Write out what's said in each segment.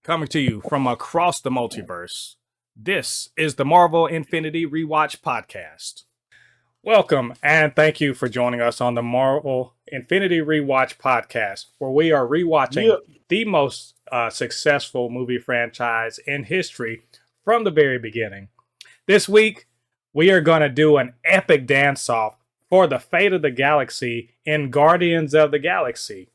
Coming to you from across the multiverse, this is the Marvel Infinity Rewatch Podcast. Welcome and thank you for joining us on the Marvel Infinity Rewatch Podcast, where we are rewatching Yeah, the most successful movie franchise in history from the very beginning. This week, we are going to do an epic dance off for the fate of the galaxy in Guardians of the Galaxy.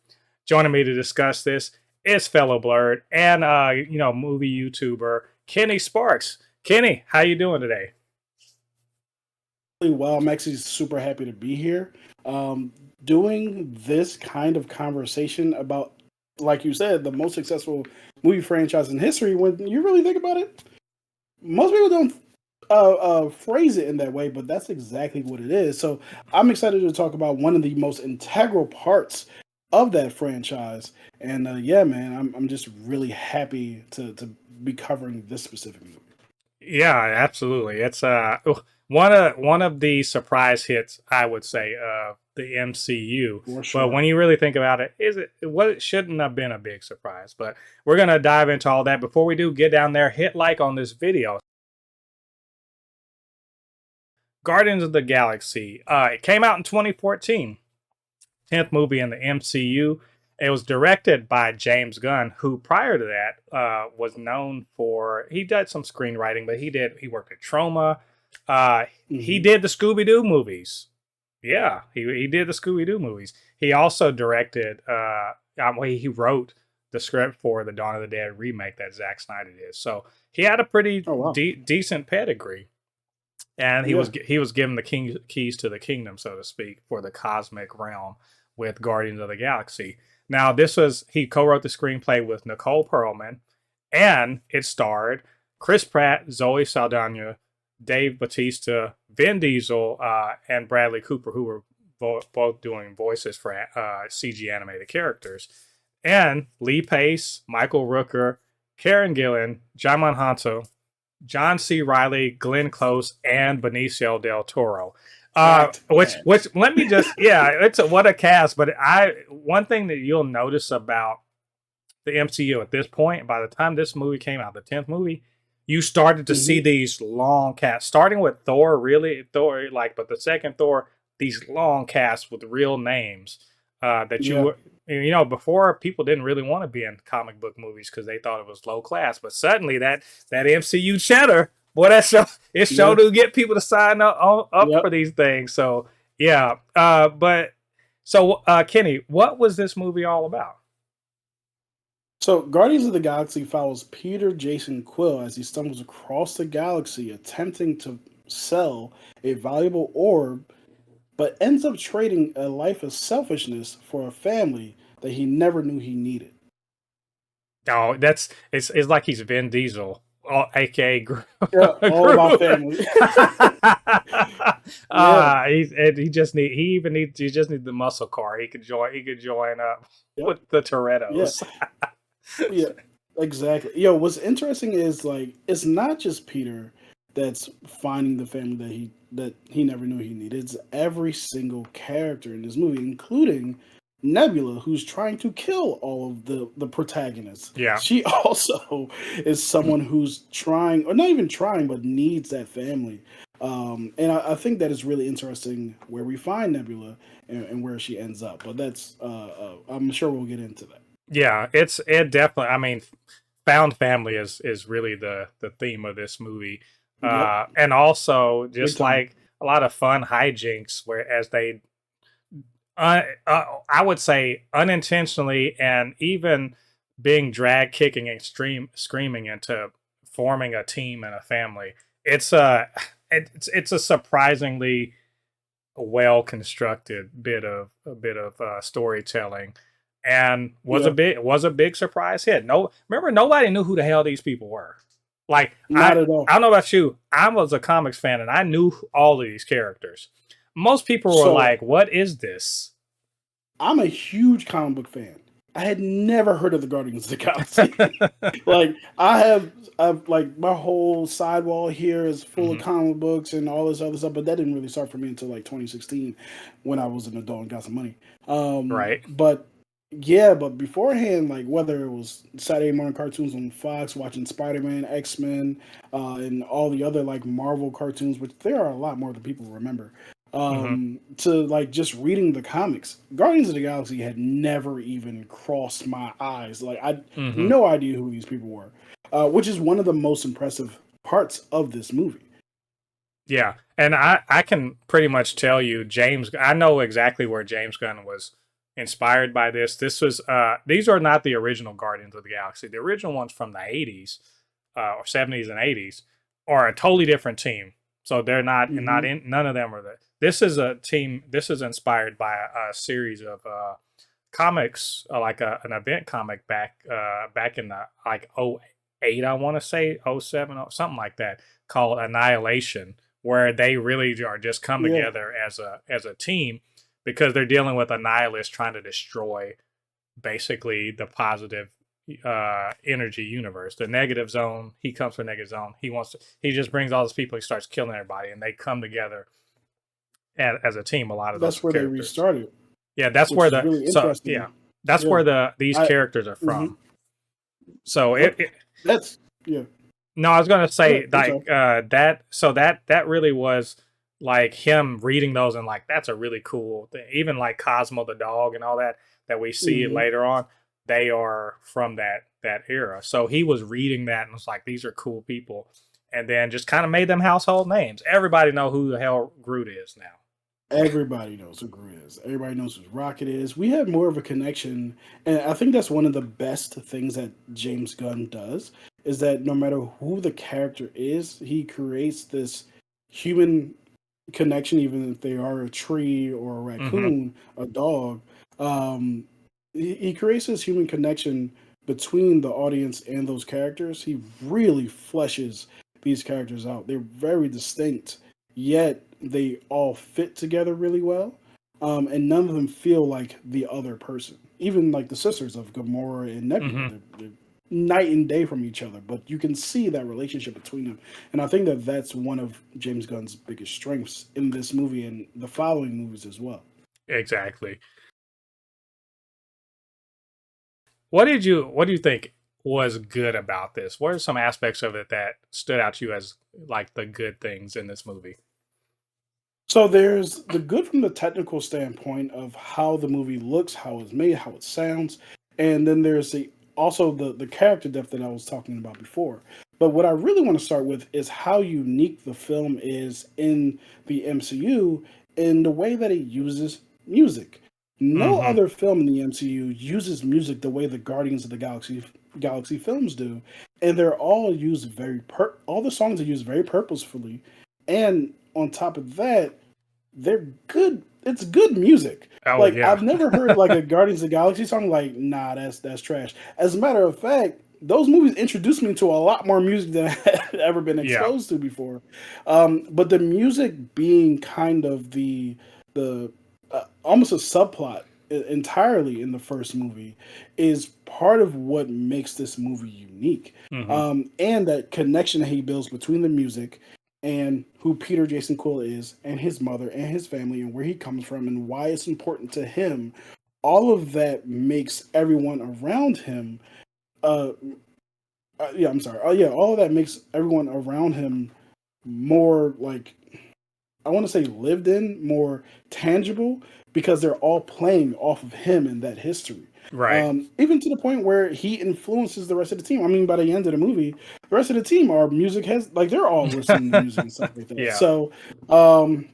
Joining me to discuss this is fellow Blurred and movie YouTuber Kenny Sparks. Kenny, how you doing today? really well. I'm actually super happy to be here. Doing this kind of conversation about, like you said, the most successful movie franchise in history. When you really think about it, most people don't phrase it in that way, but that's exactly what it is. So I'm excited to talk about one of the most integral parts of that franchise. And yeah, man, I'm just really happy to be covering this specific movie. Yeah, absolutely. It's one of the surprise hits, I would say, of the MCU. For But sure. when you really think about it, is it what it shouldn't have been a big surprise. But we're gonna dive into all that. Before we do, get down there, hit like on this video. Guardians of the Galaxy. It came out in 2014, 10th movie in the MCU. It was directed by James Gunn, who prior to that was known for he did some screenwriting, but he worked at Troma. He Hmm. did the Scooby Doo movies. Yeah, he did the Scooby Doo movies. He also directed. He wrote the script for the Dawn of the Dead remake that Zack Snyder did. So he had a pretty Oh wow. decent pedigree, and Yeah. he was given the keys to the kingdom, so to speak, for the cosmic realm with Guardians of the Galaxy. Now, this was he co-wrote the screenplay with Nicole Perlman, and it starred Chris Pratt, Zoe Saldana, Dave Bautista, Vin Diesel, and Bradley Cooper, who were both doing voices for CG animated characters, and Lee Pace, Michael Rooker, Karen Gillan, Jamon Hanto, John C. Riley, Glenn Close, and Benicio del Toro. Packed Which cast. let me just it's what a cast. But one thing that you'll notice about the MCU at this point, by the time this movie came out, the 10th movie, you started to see Hmm. these long casts, starting with Thor, really Thor, but the second Thor, these long casts with real names that Yeah. before people didn't really want to be in comic book movies because they thought it was low class, but suddenly that MCU cheddar, boy, that show it Yeah. showed to get people to sign up Yep. for these things. So yeah, Kenny, what was this movie all about? So, Guardians of the Galaxy follows Peter Jason Quill as he stumbles across the galaxy attempting to sell a valuable orb, but ends up trading a life of selfishness for a family that he never knew he needed. Oh, it's like he's Vin Diesel, aka Yeah, all about Groot. family. Yeah. He just needs the muscle car. He could join up Yep. with the Yeah. Torettos. Yeah. Exactly. Yo, what's interesting is like it's not just Peter that's finding the family that he never knew he needed. It's every single character in this movie, including Nebula, who's trying to kill all of the protagonists. Yeah, She also is someone who's trying, or not even trying, but needs that family. And I think that is really interesting where we find Nebula and where she ends up. But that's, I'm sure we'll get into that. yeah. It definitely. I mean, found family is really the theme of this movie, Yep, and also big just time. like a lot of fun hijinks where as they I would say unintentionally and even being dragged kicking and screaming into forming a team and a family. It's a it's a surprisingly well constructed bit of storytelling, and Yeah, was a big surprise hit. No, remember nobody knew who the hell these people were. Like not at all. I don't know about you. I was a comics fan and I knew all of these characters. Most people were So like, "What is this?" I'm a huge comic book fan. I had never heard of the Guardians of the Galaxy. Like I've like my whole sidewall here is full of Mhm. comic books and all this other stuff, but that didn't really start for me until like 2016 when I was an adult and got some money. Right? But Yeah, but beforehand, like whether it was Saturday morning cartoons on Fox, watching Spider Man, X Men, and all the other like Marvel cartoons, which there are a lot more than people remember. Hmm. To like just reading the comics, Guardians of the Galaxy had never even crossed my eyes. Like I had Hmm. no idea who these people were, which is one of the most impressive parts of this movie. Yeah, and I can pretty much tell you James. I know exactly where James Gunn was inspired by this. This was these are not the original Guardians of the Galaxy. The original ones from the 80s or 70s and 80s are a totally different team. So they're not Hmm. in none of them are the. This is a team. This is inspired by a series of comics, like an event comic back in the like '08, I want to say '07, something like that, called Annihilation, where they really are just come Yeah, together as a team because they're dealing with a nihilist trying to destroy basically the positive energy universe. The negative zone, he comes from negative zone. He just brings all those people, he starts killing everybody, and they come together as a team, a lot of those that's where they characters. restarted, Yeah, that's which where is really yeah, interesting. that's Yeah, where these I. characters are Hmm. from. So Yep, that's yeah. no, I was gonna Go ahead. say I'm sorry. like that really was like him reading those and like that's a really cool thing. Even like Cosmo the dog and all that we see Hmm. later on, they are from that era. So he was reading that and was like, these are cool people, and then just kind of made them household names. Everybody know who the hell Groot is now. Everybody knows who Groot is. Everybody knows who Rocket is. We have more of a connection, and I think that's one of the best things that James Gunn does is that no matter who the character is, he creates this human connection, even if they are a tree or a Mm-hmm. raccoon, a dog. Um, he creates this human connection between the audience and those characters. He really fleshes these characters out. They're very distinct, yet they all fit together really well. And none of them feel like the other person. Even like the sisters of Gamora and Nebula, Mm-hmm. they're night and day from each other, but you can see that relationship between them. And I think that that's one of James Gunn's biggest strengths in this movie and the following movies as well. Exactly. What do you think was good about this? What are some aspects of it that stood out to you as like the good things in this movie? So there's the good from the technical standpoint of how the movie looks, how it's made, how it sounds, and then there's also the character depth that I was talking about before. But what I really want to start with is how unique the film is in the MCU in the way that it uses music. No Mm-hmm. other film in the MCU uses music the way the Guardians of the Galaxy films do, and they're all used all the songs are used very purposefully, and on top of that, they're good. It's good music. Oh Like yeah. I've never heard like a Guardians of the Galaxy song. Like nah, that's trash. As a matter of fact, those movies introduced me to a lot more music than I had ever been Yeah. exposed to before. But the music being kind of the almost a subplot entirely in the first movie is part of what makes this movie unique. Mm-hmm. And that connection that he builds between the music and who Peter Jason Quill is, and his mother, and his family, and where he comes from, and why it's important to him. All of that makes everyone around him. Uh, yeah, I'm sorry. Oh, yeah, all of that makes everyone around him more like I want to say lived in, more tangible, because they're all playing off of him and that history. Right. Even to the point where he influences the rest of the team. I mean, by the end of the movie, the rest of the team are music has like they're all listening to music and stuff like that. Yeah. So, um,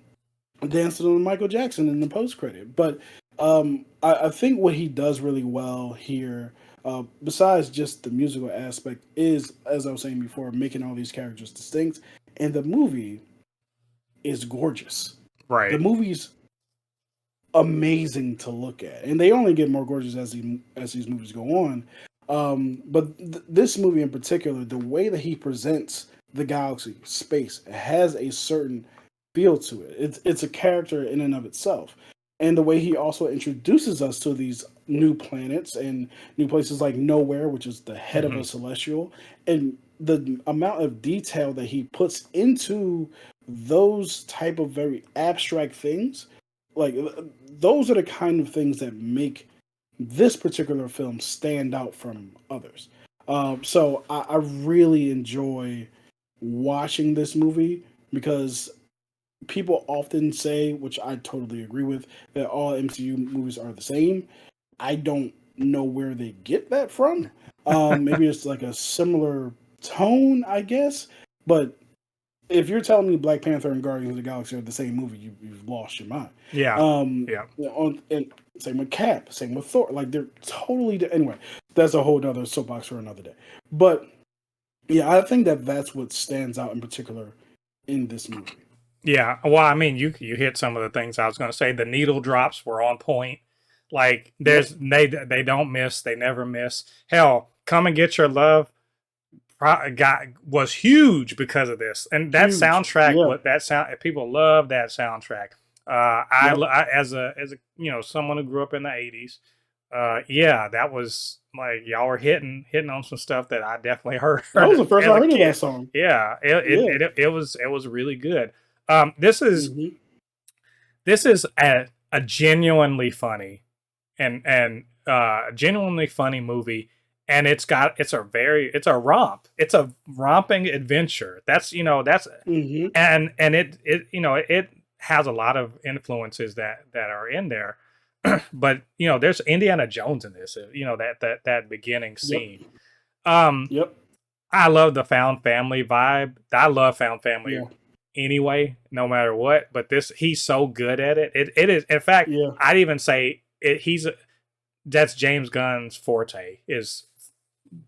dancing on Michael Jackson in the post credit. But I think what he does really well here, besides just the musical aspect, is as I was saying before, making all these characters distinct. And the movie is gorgeous. The Right. movie's amazing to look at, and they only get more gorgeous as these movies go on. But this movie in particular, the way that he presents the galaxy, space, it has a certain feel to it. It's a character in and of itself, and the way he also introduces us to these new planets and new places like Nowhere, which is the head of Mm-hmm. a celestial, and the amount of detail that he puts into those type of very abstract things like those are the kind of things that make this particular film stand out from others. So I really enjoy watching this movie because people often say, which I totally agree with, that all MCU movies are the same. I don't know where they get that from. Maybe it's like a similar tone, I guess. But if you're telling me Black Panther and Guardians of the Galaxy are the same movie, you've lost your mind. Yeah. Yeah. And same with Cap, same with Thor. Like they're totally anyway. That's a whole other soapbox for another day. But yeah, I think that that's what stands out in particular in this movie. Yeah. Well, I mean, you hit some of the things I was going to say. The needle drops were on point. Like there's they don't miss. They never miss. Hell, Come and Get Your Love was huge because of this, and that soundtrack. Yeah. What that sound? People love that soundtrack. I as a someone who grew up in the '80s. Yeah, that was like y'all were hitting on some stuff that I definitely heard. That was the first I heard of that song. Yeah, it was really good. This is a genuinely funny and genuinely funny movie, and it's a romp. It's a romping adventure. That's and it has a lot of influences that are in there. But there's Indiana Jones in this. That beginning scene. I love the found family vibe. I love found family anyway, no matter what. But he's so good at it. It is, in fact, I'd even say that's James Gunn's forte, is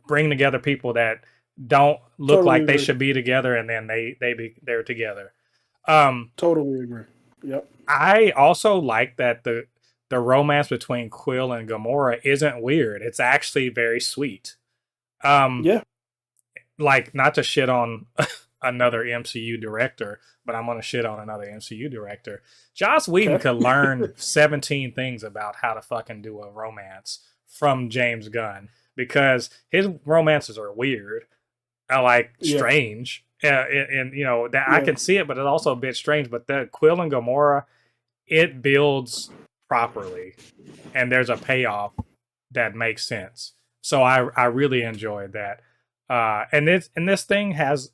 bringing together people that don't look like they should be together, and then they're together. Totally agree. Yep. I also like that the romance between Quill and Gamora isn't weird. It's actually very sweet. Like, not to shit on another MCU director, but I'm going to shit on another MCU director. Joss Whedon could learn 17 things about how to fucking do a romance from James Gunn, because his romances are weird, strange. And that I can see it, but it's also a bit strange. But the Quill and Gamora, it builds properly, and there's a payoff that makes sense. So I really enjoyed that. And this thing has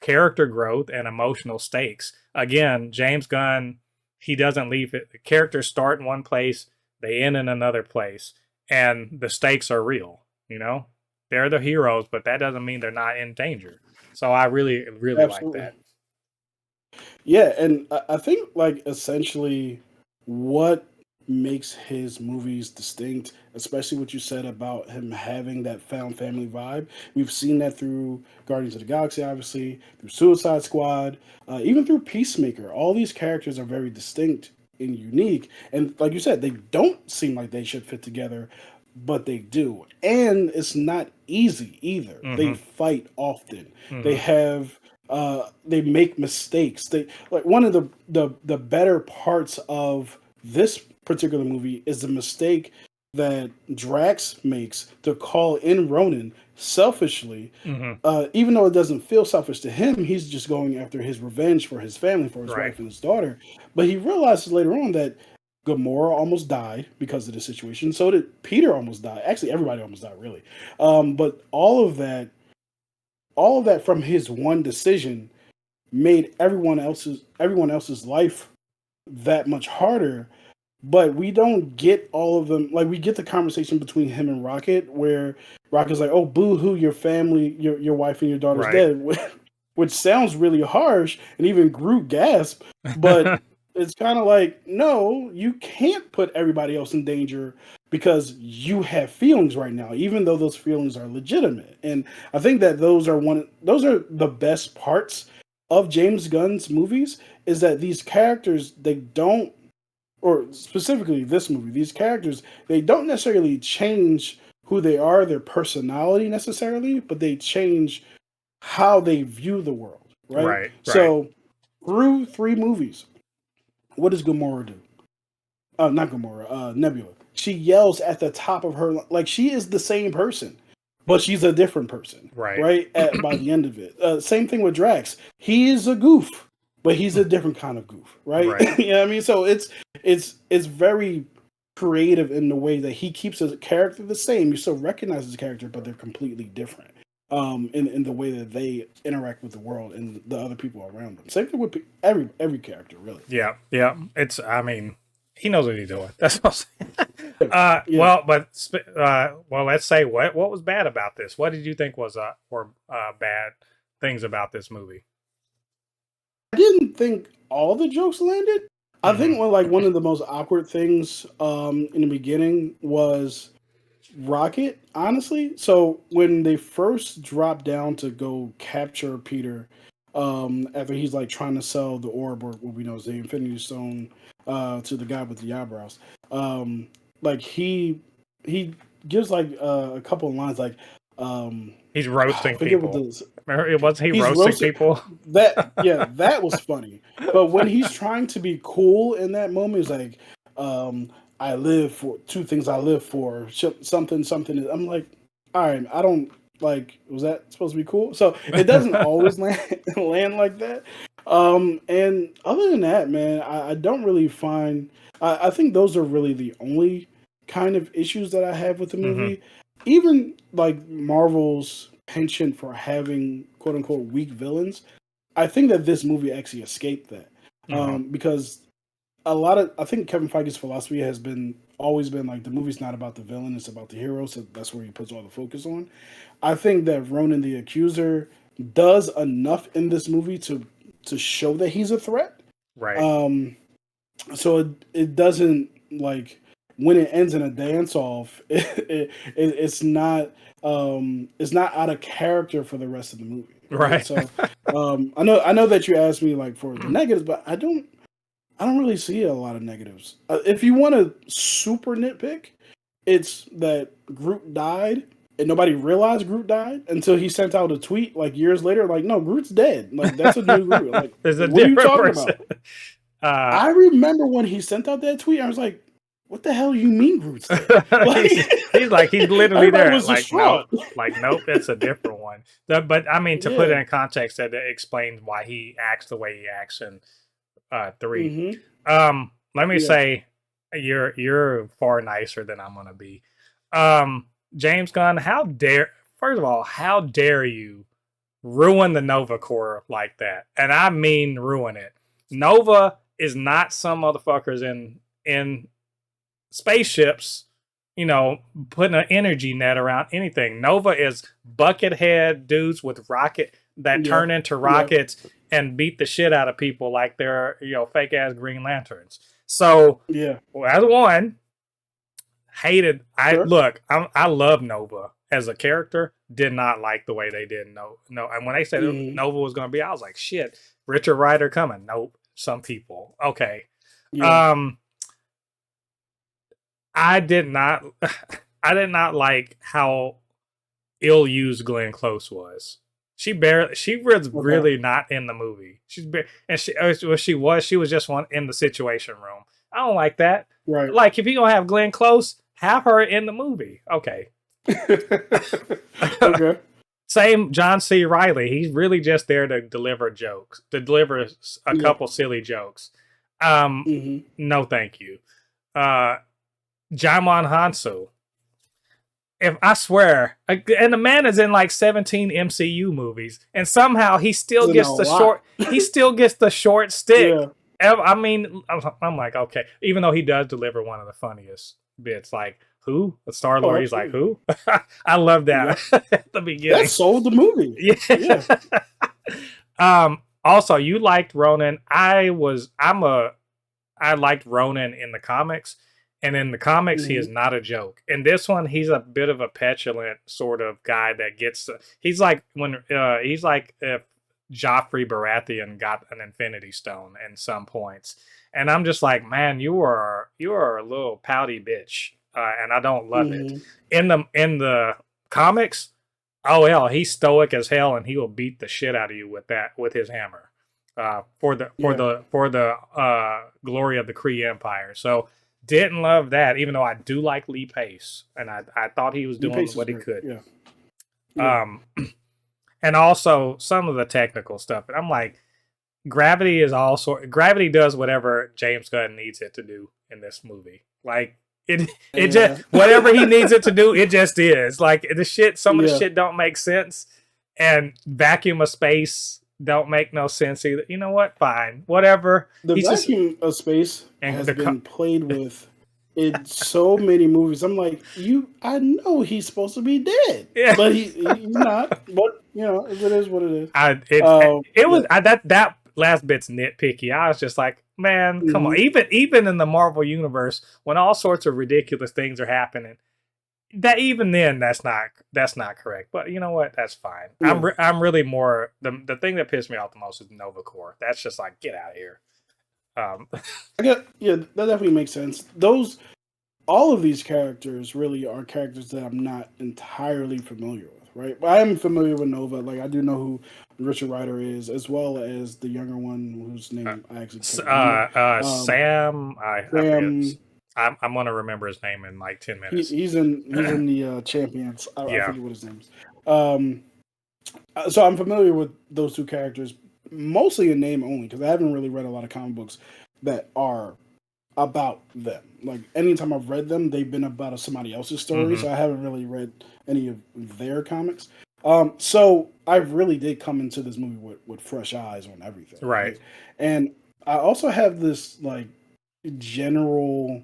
character growth and emotional stakes. Again, James Gunn, he doesn't leave it. The characters start in one place, they end in another place, and the stakes are real. They're the heroes, but that doesn't mean they're not in danger. So I really, really Absolutely. like that. Yeah, and I think essentially what makes his movies distinct, especially what you said about him having that found family vibe. We've seen that through Guardians of the Galaxy, obviously, through Suicide Squad, even through Peacemaker. All these characters are very distinct and unique. And like you said, they don't seem like they should fit together, but they do. And it's not easy either. They fight often. They have they make mistakes. One of the better parts of this particular movie is the mistake that Drax makes to call in Ronin selfishly. Even though it doesn't feel selfish to him, he's just going after his revenge for his family, for his wife and his daughter. But he realizes later on that Gamora almost died because of the situation. So did Peter almost die. Actually, everybody almost died, really. But all of that from his one decision made everyone else's life that much harder. But we don't get all of them. Like, we get the conversation between him and Rocket, where Rocket's like, "Oh, boo-hoo, your family, your wife and your daughter's dead," which sounds really harsh, and even Groot gasped. But it's kind of like, no, you can't put everybody else in danger because you have feelings right now, even though those feelings are legitimate. And I think that those are the best parts of James Gunn's movies, is that these characters, or specifically this movie, these characters, they don't necessarily change who they are, their personality necessarily, but they change how they view the world, right? So through 3 movies, what does Gamora do? Not Gamora, Nebula. She yells at the top of her, like she is the same person, but she's a different person, right? By the end of it. Same thing with Drax. He is a goof, but he's a different kind of goof, right? You know what I mean? So it's very creative in the way that he keeps his character the same. You still recognize his character, but they're completely different. In the way that they interact with the world and the other people around them. Same thing with every character, really. Yeah, yeah. It's. I mean, he knows what he's doing. That's what I'm saying. Yeah. Well, let's say what was bad about this. What did you think was were bad things about this movie? I didn't think all the jokes landed. I think one of the most awkward things in the beginning was Rocket, honestly. So when they first drop down to go capture Peter, after he's like trying to sell the orb, or what we know is the Infinity Stone, to the guy with the eyebrows, like he gives like a couple of lines like, He's I roasting forget what people. this. Remember, was he He's roasting people? That was funny. But when he's trying to be cool in that moment, he's like, I live for two things. I live for something. I'm like, all right, I don't like. Was that supposed to be cool? So it doesn't always land like that. And other than that, man, I don't really find. I think those are really the only kind of issues that I have with the movie. Even like Marvel's penchant for having quote unquote weak villains, I think that this movie actually escaped that. Because I think Kevin Feige's philosophy has always been like the movie's not about the villain, it's about the hero, so that's where he puts all the focus on. I think that Ronin the Accuser does enough in this movie to show that he's a threat. Right. So it doesn't like when it ends in a dance off, it's not out of character for the rest of the movie. Right. So I know that you asked me like for the negatives, but I don't really see a lot of negatives. If you want to super nitpick, it's that Groot died and nobody realized Groot died until he sent out a tweet like years later, like, no, Groot's dead. Like that's a new Groot. Like, There's a what are you talking person. about? I remember when he sent out that tweet, I was like, what the hell you mean Groot's dead? Like, he's literally there. Was like, nope, it's a different one. But I mean, to put it in context, that explains why he acts the way he acts in 3. Let me say, you're far nicer than I'm gonna be. James Gunn, first of all, how dare you ruin the Nova Corps like that? And I mean ruin it. Nova is not some motherfuckers in spaceships, putting an energy net around anything. Nova is buckethead dudes with turn into rockets and beat the shit out of people like they're fake ass Green Lanterns. So as one, hated. I love Nova as a character. Did not like the way they did no. And when they said Nova was going to be, I was like, shit, Richard Rider coming. Nope. Some people. Okay. I did not like how ill used Glenn Close was. She was really not in the movie. She was just one in the Situation Room. I don't like that. Right. Like, if you're gonna have Glenn Close, have her in the movie. Okay. Okay. Same John C. Reilly. He's really just there to deliver jokes, to deliver a couple silly jokes. No, thank you. Jaimon Hansu. If I swear, and the man is in like 17 MCU movies, and somehow he still gets the short. He still gets the short stick. I mean, I'm like, okay, even though he does deliver one of the funniest bits, like who? The Star-Lord. He's like, who? I love that at the beginning. That sold the movie. Yeah. Also, you liked Ronin. I liked Ronin in the comics. And in the comics, he is not a joke. In this one, he's a bit of a petulant sort of guy that gets. He's like if Joffrey Baratheon got an Infinity Stone in some points, and I'm just like, man, you are a little pouty bitch, and I don't love it. In the comics, he's stoic as hell, and he will beat the shit out of you with his hammer, for the glory of the Kree Empire. So. Didn't love that, even though I do like Lee Pace, and I thought he was doing what he could. And also some of the technical stuff. And I'm like, Gravity does whatever James Gunn needs it to do in this movie. Like, It just Yeah. whatever he needs it to do, it just is. Like the shit, some of the Yeah. shit don't make sense, and vacuum of space don't make no sense either. You know what? Fine, whatever. The He's just vacuum of space and has been played with in so many movies. I'm like, I know he's supposed to be dead, yeah. but he's not. But it is what it is. It Yeah. was that last bit's nitpicky. I was just like, man, come on. Mhm. Even in the Marvel universe, when all sorts of ridiculous things are happening, that even then that's not correct. But you know what? That's fine. Yeah. I'm really more the thing that pissed me off the most is Nova Corps. That's just like get out of here. Yeah, that definitely makes sense. All of these characters really are characters that I'm not entirely familiar with, right? But I am familiar with Nova. Like I do know who Richard Rider is, as well as the younger one whose name I actually can't remember. Sam, I forget. Sam, I'm gonna remember his name in like 10 minutes. he's in the Champions. I Yeah. forget what his name is. So I'm familiar with those two characters, mostly in name only, because I haven't really read a lot of comic books that are about them. Like anytime I've read them, they've been about somebody else's story. Mhm. So I haven't really read any of their comics. So I really did come into this movie with fresh eyes on everything. Right. And I also have this like general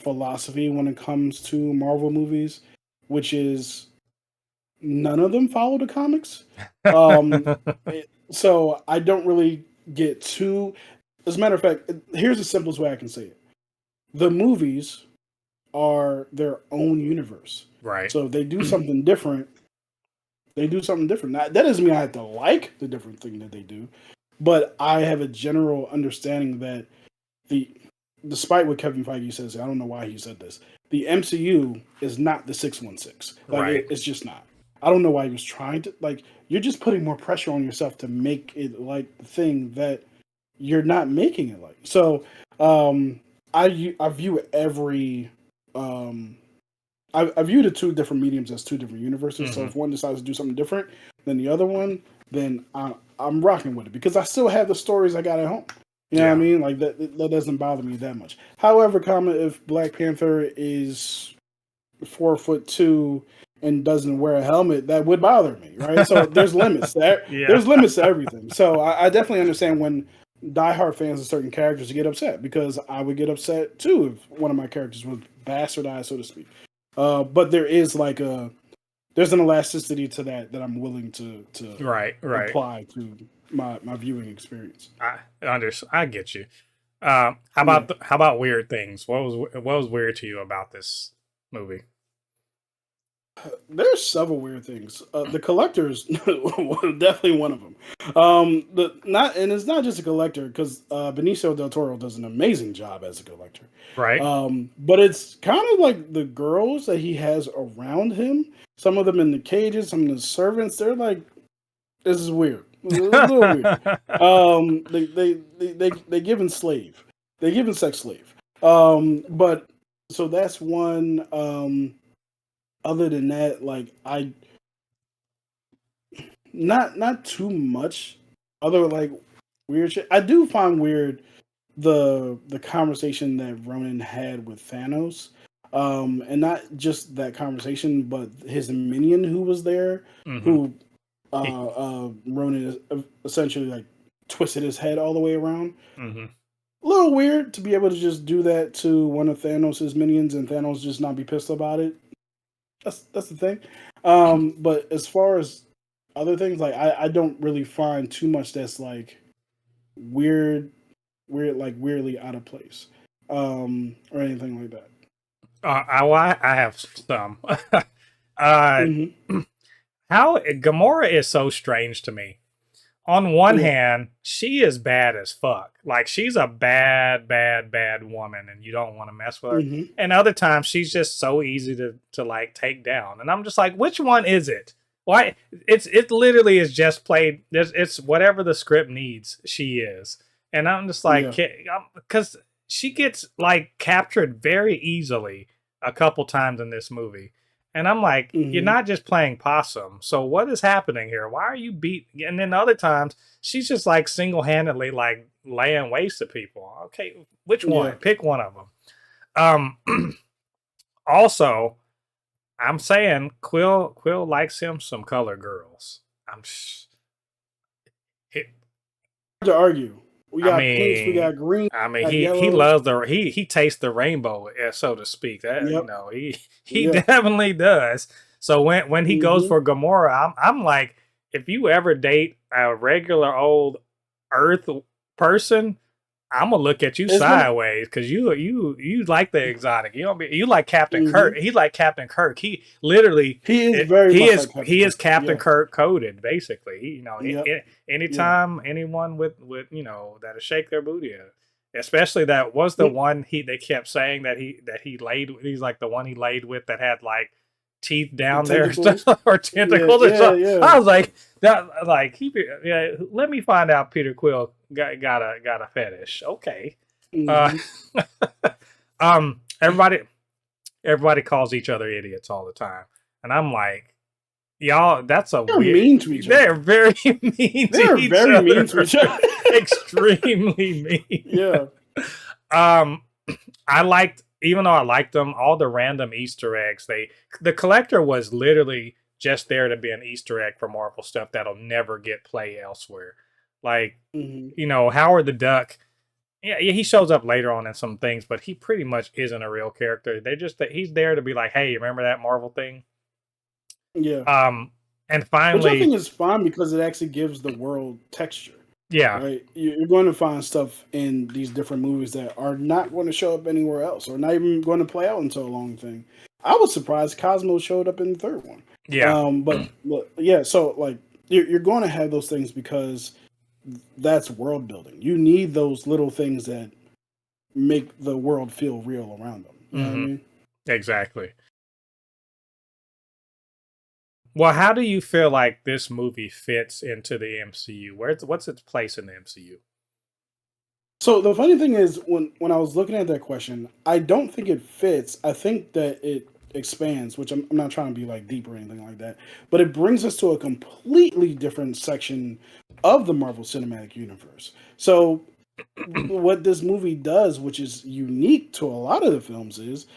philosophy when it comes to Marvel movies, which is none of them follow the comics. So I don't really get too. As a matter of fact, here's the simplest way I can say it: the movies are their own universe. Right. So if they do something different, they do something different. Now, that doesn't mean I have to like the different thing that they do, but I have a general understanding that despite what Kevin Feige says, I don't know why he said this. The MCU is not the 616. Like Right. it's just not. I don't know why he was trying to like. You're just putting more pressure on yourself to make it like the thing that you're not making it like. So I view every I view the two different mediums as two different universes. So if one decides to do something different than the other one, then I'm rocking with it because I still have the stories I got at home. You know what I mean? Like that doesn't bother me that much. However, comment if Black Panther is 4'2" and doesn't wear a helmet, that would bother me, right? So there's limits. There's limits to everything. So I definitely understand when diehard fans of certain characters get upset because I would get upset too if one of my characters was bastardized, so to speak. But there's an elasticity to that I'm willing to right. apply to my viewing experience. I get you. How about weird things? What was weird to you about this movie? There's several weird things. The collectors definitely one of them. And it's not just a collector because Benicio del Toro does an amazing job as a collector. Right. But it's kind of like the girls that he has around him. Some of them in the cages, some of the servants. They're like, this is weird. It's a little weird. They give in slave. They give in sex slave. But so that's one. Other than that, like not too much other like weird shit. I do find weird the conversation that Ronin had with Thanos. And not just that conversation, but his minion who was there, who Ronin essentially like twisted his head all the way around. A little weird to be able to just do that to one of Thanos' minions and Thanos just not be pissed about it. That's the thing. But as far as other things, like I don't really find too much that's like weird, like weirdly out of place, or anything like that. I have some. uh, how Gamora is so strange to me. On one hand, she is bad as fuck. Like she's a bad woman, and you don't want to mess with her. And other times, she's just so easy to like take down. And I'm just like, which one is it? Why? It literally is just played. It's whatever the script needs. She is, and I'm just like, because she gets like captured very easily a couple times in this movie. And I'm like, you're not just playing possum. So what is happening here? Why are you beat? And then other times, she's just like single-handedly like laying waste to people. Okay, which one? Pick one of them. Um, also, I'm saying Quill likes him some color girls. It, To argue, we I got pinks, we mean, got green, we got he yellows. loves he tastes the rainbow, so to speak. That Yep. he Yeah. definitely does. So when he goes Mm-hmm. for Gamora, I'm like, if you ever date a regular old Earth person, I'm gonna look at you It's gonna. sideways because you like the exotic. You like Captain Kirk. Mm-hmm. He's like Captain Kirk. He literally He is very much like Captain he is Kirk. Captain Yeah. Kirk coded basically. Yep. Yeah. Anytime anyone with that'll shake their booty at, especially that was the one they kept saying that he laid with. He's like the one he laid with that had like teeth The down there and tentacles. stuff or Yeah. tentacles or Yeah. something. Yeah. I was like that like yeah, let me find out Peter Quill got a fetish. Okay. Uh Mm-hmm. everybody calls each other idiots all the time. And I'm like, y'all, that's a They're weird. mean to each They're other. very mean They're to each very other. mean to each other. Extremely mean. Yeah. Um, I liked, even though I liked them, all the random Easter eggs. The collector was literally just there to be an Easter egg for Marvel stuff that'll never get play elsewhere. Like, Mm-hmm. Howard the Duck. Yeah, he shows up later on in some things, but he pretty much isn't a real character. They just he's there to be like, hey, remember that Marvel thing? Yeah. And Which I think finally, is fine because it actually gives the world texture. yeah, Right? You're going to find stuff in these different movies that are not going to show up anywhere else, or not even going to play out until a long thing. I was surprised Cosmo showed up in the third one. yeah, But yeah, so like you're going to have those things because that's world building. You need those little things that make the world feel real around them. You know what I mean? exactly. Well, how do you feel like this movie fits into the MCU? What's its place in the MCU? So the funny thing is, when I was looking at that question, I don't think it fits. I think that it expands, which I'm not trying to be like deep or anything like that, but it brings us to a completely different section of the Marvel Cinematic Universe. So what this movie does, which is unique to a lot of the films, is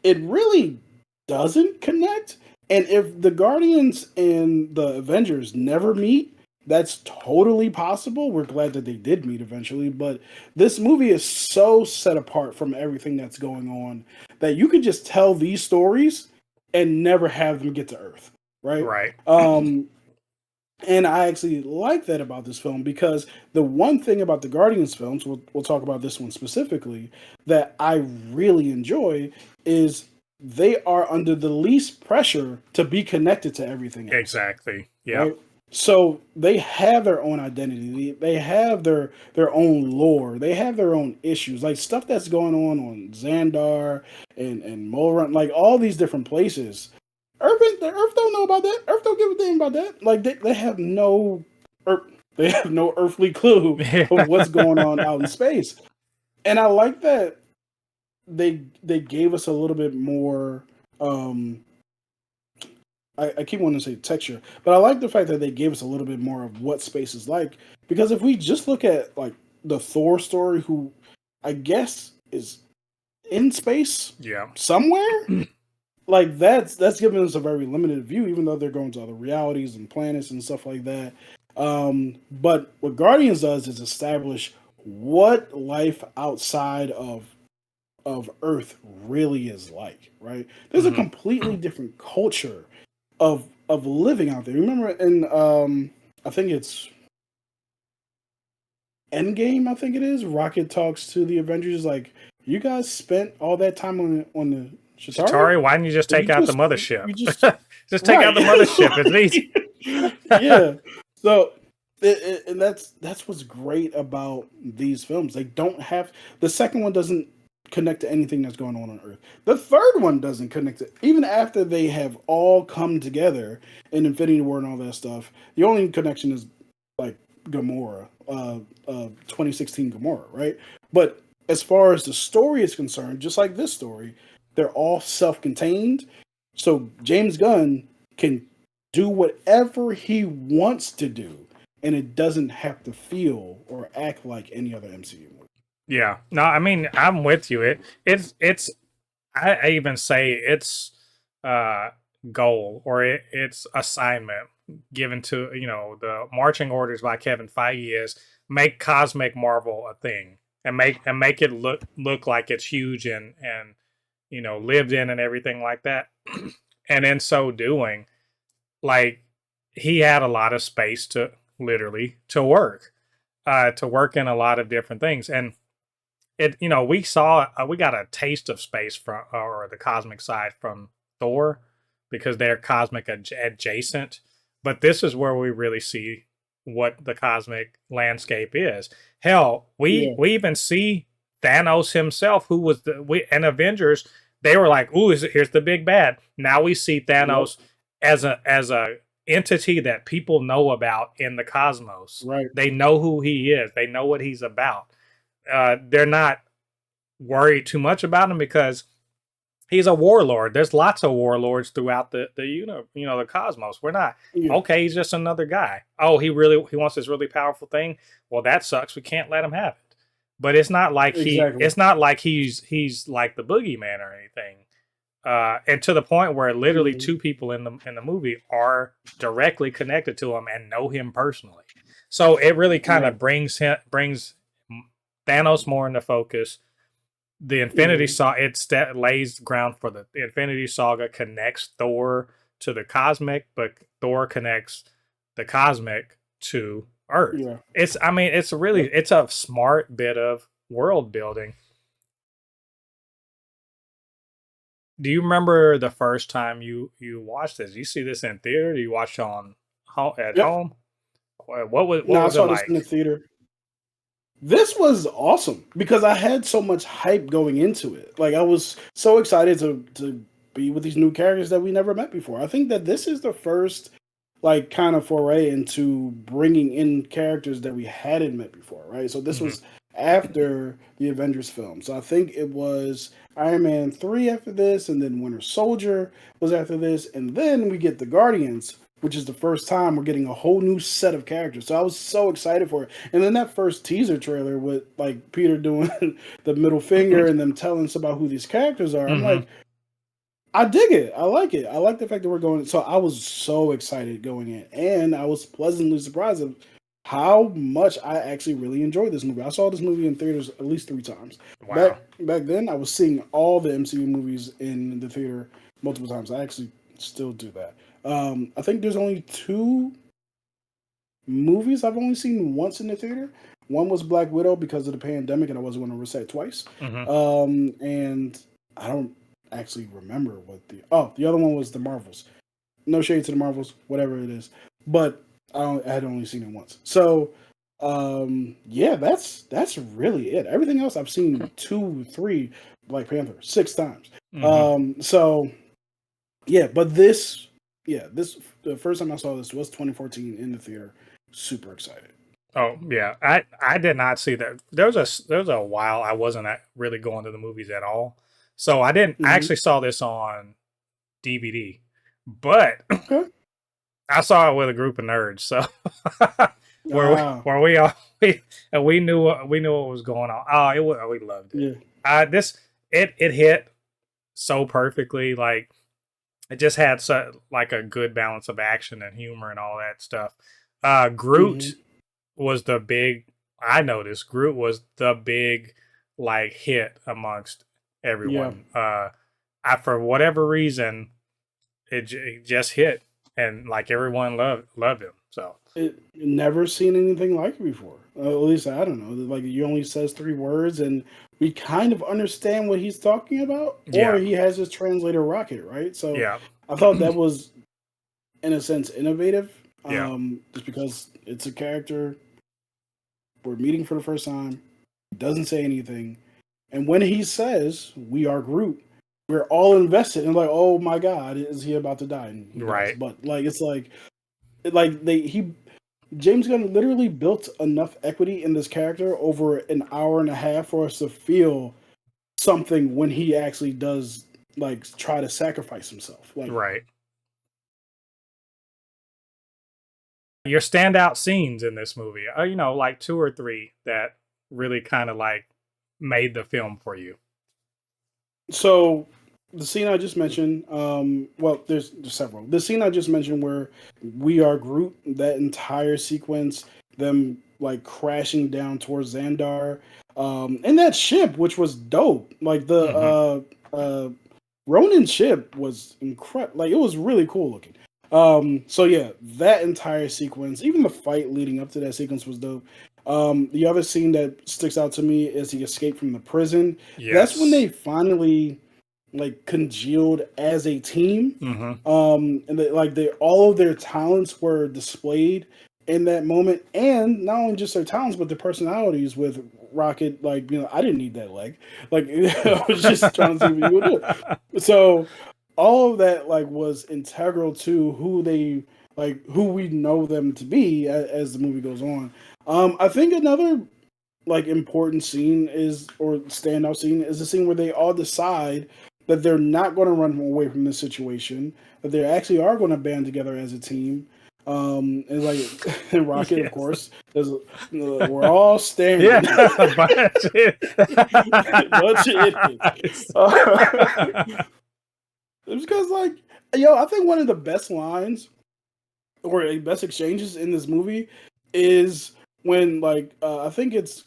it really doesn't connect. And if the Guardians and the Avengers never meet, that's totally possible. We're glad that they did meet eventually, but this movie is so set apart from everything that's going on that you could just tell these stories and never have them get to Earth, right? Right. And I actually like that about this film because the one thing about the Guardians films, we'll talk about this one specifically, that I really enjoy is they are under the least pressure to be connected to everything else. Exactly. Yeah. Right? So they have their own identity. They have their own lore. They have their own issues, like stuff that's going on Xandar and Moran, like all these different places. The Earth don't know about that. Earth don't give a damn about that. Like they have no, they have no earthly clue of what's going on out in space. And I like that they gave us a little bit more. I keep wanting to say texture, but I like the fact that they gave us a little bit more of what space is like. Because if we just look at like the Thor story, who I guess is in space, Yeah. somewhere, like that's giving us a very limited view, even though they're going to other realities and planets and stuff like that. But what Guardians does is establish what life outside of Earth really is like. Right? There's a completely different culture of living out there. Remember in I think it's Endgame, I think it is, Rocket talks to the Avengers like, you guys spent all that time on the Chitauri, why didn't you just take out the mothership? you just Just take out the mothership. It's easy. Yeah. So and that's what's great about these films. They don't have the second one doesn't connect to anything that's going on Earth. The third one doesn't connect to even after they have all come together in Infinity War and all that stuff. The only connection is like Gamora, 2016 Gamora, right? But as far as the story is concerned, just like this story, they're all self-contained. So James Gunn can do whatever he wants to do, and it doesn't have to feel or act like any other MCU movie. Yeah. No, I mean, I'm with you. I even say its uh, goal or its assignment given to the marching orders by Kevin Feige is make cosmic Marvel a thing and make it look like it's huge and lived in and everything like that. And in so doing, like he had a lot of space to literally to work in a lot of different things. And we got a taste of space from or the cosmic side from Thor because they're cosmic adjacent, but this is where we really see what the cosmic landscape is. Hell, we Yeah. we even see Thanos himself, who was and Avengers. They were like, "Ooh, here's the big bad." Now we see Yep. Thanos as a entity that people know about in the cosmos. Right. They know who he is. They know what he's about. They're not worried too much about him because he's a warlord. There's lots of warlords throughout the cosmos. We're not Yeah. okay. He's just another guy. Oh, he wants this really powerful thing. Well, that sucks. We can't let him have it. But it's not like Exactly. he's like the boogeyman or anything. And to the point where literally Mhm. two people in the movie are directly connected to him and know him personally. So it really kind Right. of brings Thanos more into focus. The Infinity Mhm. Saga lays ground for the Infinity Saga, connects Thor to the cosmic, but Thor connects the cosmic to Earth. Yeah. It's a smart bit of world building. Do you remember the first time you watched this? You see this in theater? Do you watch it at Yep. home? What No, I was it saw this in the like? theater. This was awesome because I had so much hype going into it. Like I was so excited to be with these new characters that we never met before. I think that this is the first like kind of foray into bringing in characters that we hadn't met before, right? So this Hmm. was after the Avengers film. So I think it was Iron Man 3 after this, and then Winter Soldier was after this, and then we get the Guardians, which is the first time we're getting a whole new set of characters. So I was so excited for it. And then that first teaser trailer with like Peter doing the middle finger and them telling us about who these characters are, I'm Hmm. like, I dig it. I like it. I like the fact that we're going. So I was so excited going in, and I was pleasantly surprised of how much I actually really enjoyed this movie. I saw this movie in theaters at least 3 times. Wow. Back then, I was seeing all the MCU movies in the theater multiple times. I actually still do that. I think there's only two movies I've only seen once in the theater. One was Black Widow because of the pandemic, and I wasn't going to recite twice. Hmm. And I don't actually remember what the other one was the Marvels. No shade to the Marvels, whatever it is, but I had only seen it once. So yeah, that's really it. Everything else I've seen two, three, Black Panther 6 times. Hmm. So yeah, but this the first time I saw this was 2014 in the theater. Super excited. Oh yeah, I did not see that. There was a while I wasn't really going to the movies at all, so I didn't. I Hmm. actually saw this on DVD, but Okay. I saw it with a group of nerds. So Ah, where we all we knew what was going on. Oh, we loved it. yeah. This it hit so perfectly. Like it just had like a good balance of action and humor and all that stuff. Hmm. Groot was the big I noticed Groot was the big like hit amongst Yeah. everyone. I for whatever reason it just hit and like everyone loved him. So It never seen anything like it before. At least I don't know. Like he only says 3 words, and we kind of understand what he's talking about. Or yeah, he has his translator Rocket, right? So yeah, I thought that was, in a sense, innovative. yeah, Just because it's a character we're meeting for the first time, he doesn't say anything, and when he says "We are Groot," we're all invested and like, "Oh my God, is he about to die?" And he does. right, But like, it's like they he James Gunn literally built enough equity in this character over an hour and a half for us to feel something when he actually does like try to sacrifice himself. Like, right. Your standout scenes in this movie, like two or three that really kind of like made the film for you. so the scene I just mentioned. Well, there's several. The scene I just mentioned where we are Groot. That entire sequence, them like crashing down towards Xandar, and that ship, which was dope. Like the Ronin ship was incredible. Like it was really cool looking. So yeah, that entire sequence, even the fight leading up to that sequence was dope. The other scene that sticks out to me is he escaped from the prison. That's when Yes. they finally like congealed as a team. Mm-hmm. And they all of their talents were displayed in that moment, and not only just their talents but their personalities. With Rocket, like, I didn't need that leg. Like I was just trying to see what you would do. So all of that like was integral to who we know them to be as the movie goes on. I think another like important scene is, or standout scene, is the scene where they all decide that they're not going to run away from this situation, that they actually are going to band together as a team. And like Rocket, of Yes. course, we're all Yeah, standing. bunch Bunch of idiots. It's because, like, I think one of the best lines or best exchanges in this movie is when, like, I think it's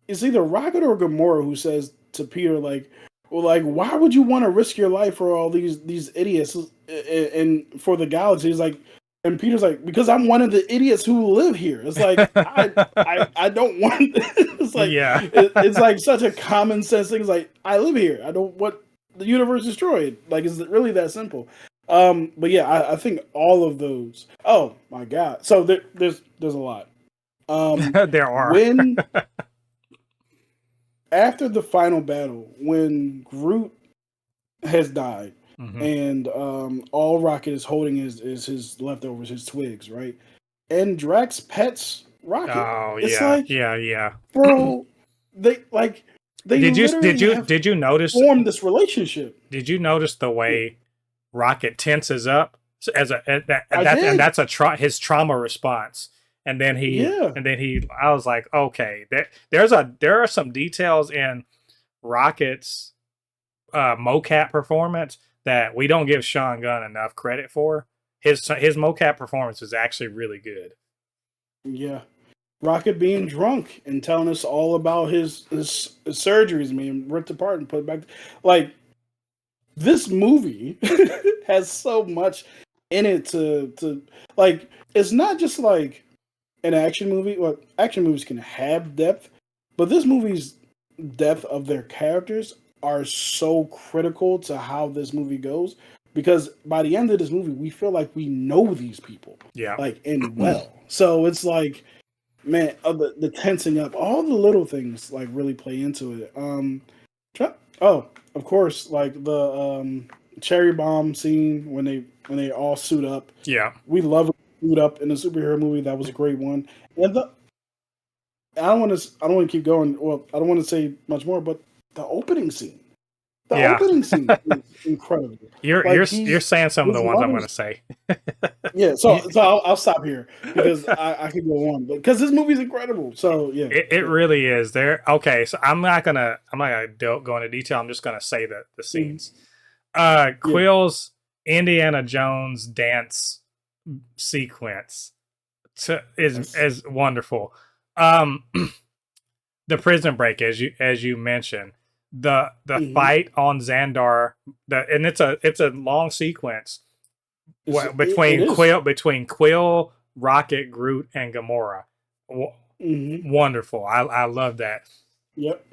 either Rocket or Gamora who says to Peter, like, well, like, why would you want to risk your life for all these idiots and for the galaxy? He's like, and Peter's like, because I'm one of the idiots who live here. It's like I don't want. It's like Yeah. it's like such a common sense thing. It's like I live here. I don't want the universe destroyed. Like, is it really that simple? But yeah, I think all of those. Oh my god! So there's a lot. There are. When after the final battle, when Groot has died, Mm-hmm. and all Rocket is holding is his leftovers, his twigs, right? And Drax pets Rocket. Oh It's yeah, like, yeah, yeah. bro, they literally have did you notice formed this relationship. the way Rocket tenses up as I did, that's his trauma response, and then yeah. I was like, okay, there are some details in Rocket's mocap performance that we don't give Sean Gunn enough credit for. His mocap performance is actually really good. Yeah. Rocket being drunk and telling us all about his surgeries being ripped apart and put back. Like, this movie has so much in it to like, it's not just like an action movie. Well, action movies can have depth, but this movie's depth of their characters are so critical to how this movie goes, because by the end of this movie we feel like we know these people, Yeah. like, and well. So it's like, man, the tensing up, all the little things like really play into it. Oh, of course, like the cherry bomb scene when they all suit up. Yeah. We love a suit up in a superhero movie. That was a great one. And I don't want to keep going. Well, I don't want to say much more, but the opening scene. The Yeah. opening scene is incredible. You're saying some of his the ones I'm going mother's- to say. Yeah, so I'll stop here because I could go on, but because this movie's incredible. So yeah, It really is. There. Okay, so I'm not gonna go into detail. I'm just gonna say the scenes. Quill's Indiana Jones dance sequence is wonderful. The prison break, as you mentioned, the fight on Xandar, and it's a long sequence between Quill, Rocket, Groot, and Gamora. Wonderful. I love that. Yep.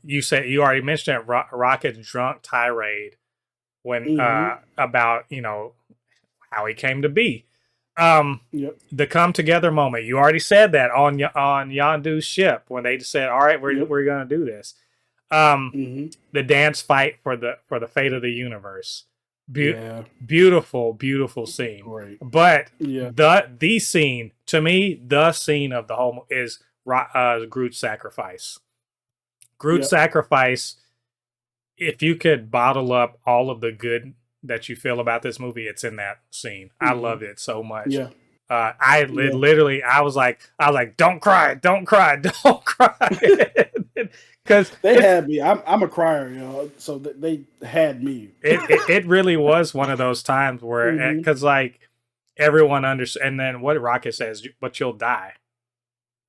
You already mentioned it, Rocket's drunk tirade when about how he came to be. Yep. The come together moment. You already said that on Yondu's ship when they just said, "All right, we're gonna do this." The dance fight for the fate of the universe. Beautiful, beautiful scene. Great. But the scene, to me, the scene of the whole is Groot's sacrifice. Groot's sacrifice. If you could bottle up all of the good that you feel about this movie, it's in that scene. I loved it so much. Yeah. Yeah. Literally, I was like, don't cry, don't cry, don't cry, because They had me. I'm a crier, so they had me. it really was one of those times where, Hmm. because like everyone understands, and then what Rocket says, but you'll die,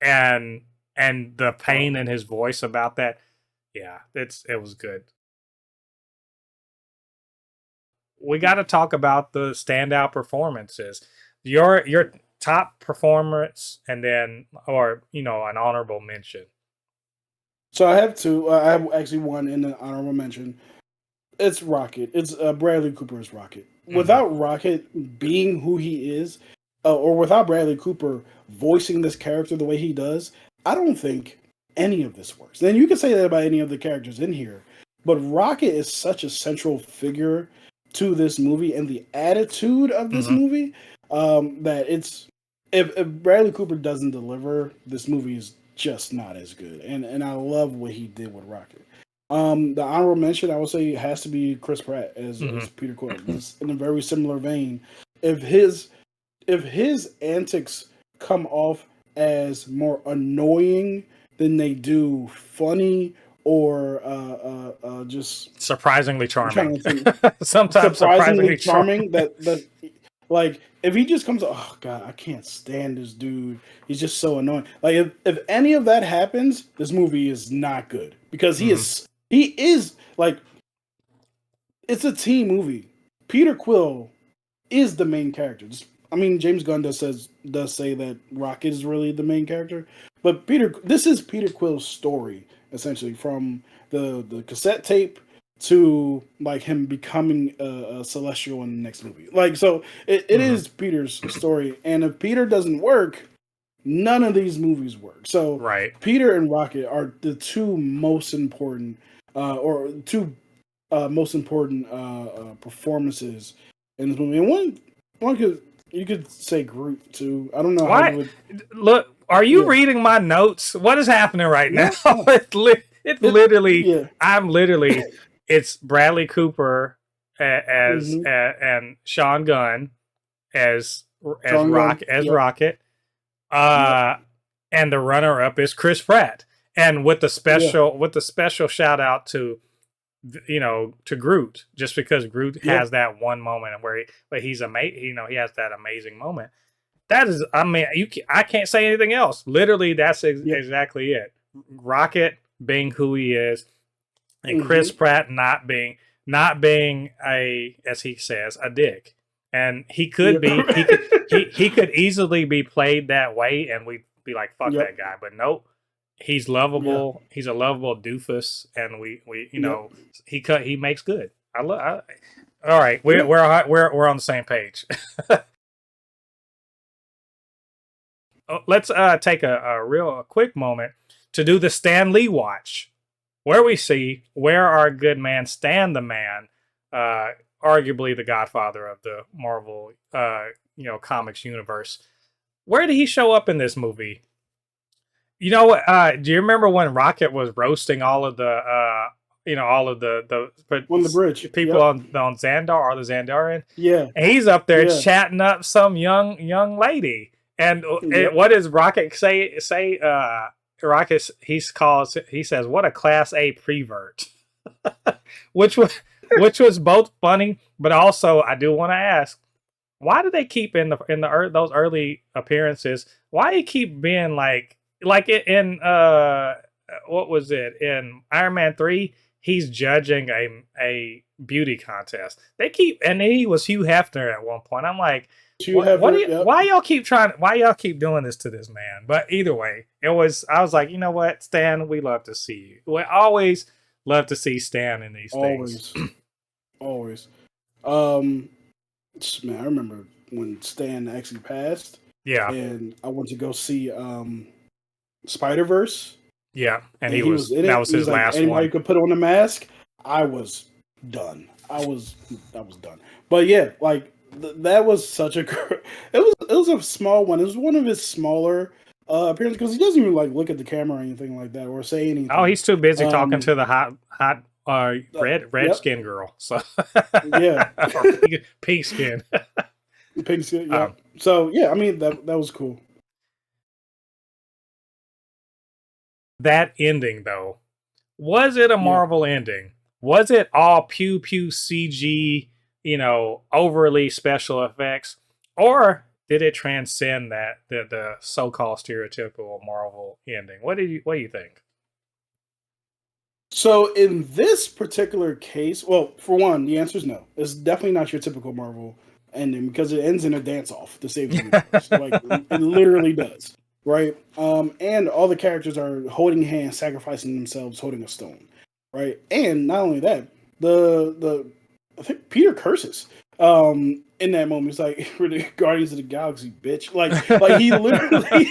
and the pain in his voice about that, yeah, it was good. We got to talk about the standout performances. Your top performance, and then, or an honorable mention. So I have two. I have actually one in an honorable mention. It's Rocket. It's Bradley Cooper's Rocket. Hmm. Without Rocket being who he is, or without Bradley Cooper voicing this character the way he does, I don't think any of this works. And you can say that about any of the characters in here, but Rocket is such a central figure to this movie and the attitude of this Hmm. movie, that it's if Bradley Cooper doesn't deliver, this movie is just not as good. And I love what he did with Rocket. The honorable mention I would say has to be Chris Pratt Hmm. as Peter Quill. It's in a very similar vein. If his antics come off as more annoying than they do funny or just Surprisingly I'm trying charming. to think Sometimes surprisingly surprisingly charming. charming that like if he just comes, oh god, I can't stand this dude. He's just so annoying. Like if any of that happens, this movie is not good because Hmm. he is like it's a team movie. Peter Quill is the main character. I mean, James Gunn does say that Rocket is really the main character, but this is Peter Quill's story essentially from the cassette tape to like him becoming a Celestial in the next movie. Like, so it Hmm. is Peter's story, and if Peter doesn't work, none of these movies work. So Right. Peter and Rocket are the two most important, or two most important performances in this movie. And one could you could say Groot too. I don't know how you Why? would. Look, are you Yeah, reading my notes? What is happening right now? no, no. It literally, Yeah, I'm literally, it's Bradley Cooper as, mm-hmm. and Sean Gunn as Sean Gunn. Yep, Rocket. yep, Uh, and the runner up is Chris Pratt. And with the yeah, special shout out to, to Groot, just because Groot yeah, has that one moment where he's amazing. He has that amazing moment. That is, I mean, I can't say anything else. Literally, that's yeah. exactly it. Rocket being who he is, and Chris Mm-hmm. Pratt not being a, as he says, a dick. And he could Yep. be, he could easily be played that way, and we'd be like, fuck Yep. that guy. But nope, he's Yeah. lovable. He's a lovable doofus, and we Yep. he makes good. I love. All right, Yeah. we're on the same page. Let's take a real quick moment to do the Stan Lee watch, where we see where our good man Stan the Man, uh, arguably the godfather of the Marvel, comics universe. Where did he show up in this movie? You know what? Do you remember when Rocket was roasting all of the, all of On the bridge. people Yep. on Xandar or the Xandarian? Yeah. And he's up there Yeah. chatting up some young lady. And Yep. what does Rocket say? Rocket he says, "What a class A prevert," which was both funny, but also I do want to ask, why do they keep those early appearances? Why do you keep being like in what was it in Iron Man 3? He's judging a beauty contest. They keep, and he was Hugh Hefner at one point. I'm like, You have her. Yep. why y'all keep doing this to this man? But either way, I was like, you know what, Stan, we love to see you. We always love to see Stan in these things. Always. Always. Um, man, I remember when Stan actually passed, Yeah, and I went to go see Spider Verse, yeah, and and he was in that it. was He his was like, last anybody one. could put on a mask. I was done. I was done. But yeah, like that was such a. It was a small one. It was one of his smaller appearances because he doesn't even like look at the camera or anything like that or say Oh, anything. he's too busy talking Um, to the hot red yep, skin girl. So yeah. or pink skin. Pink suit, yeah. Um, So yeah, I mean that was cool. that ending though, was it a Yeah. Marvel ending? Was it all pew pew CG, overly special effects, or did it transcend that the so-called stereotypical Marvel ending? What do you think? So in this particular case, well, for one, the answer is no. It's definitely not your typical Marvel ending because it ends in a dance off to save the universe. Like it literally does, right? And all the characters are holding hands, sacrificing themselves, holding a stone, right? And not only that, the I think Peter curses in that moment. It's like for the Guardians of the Galaxy, bitch. Like he literally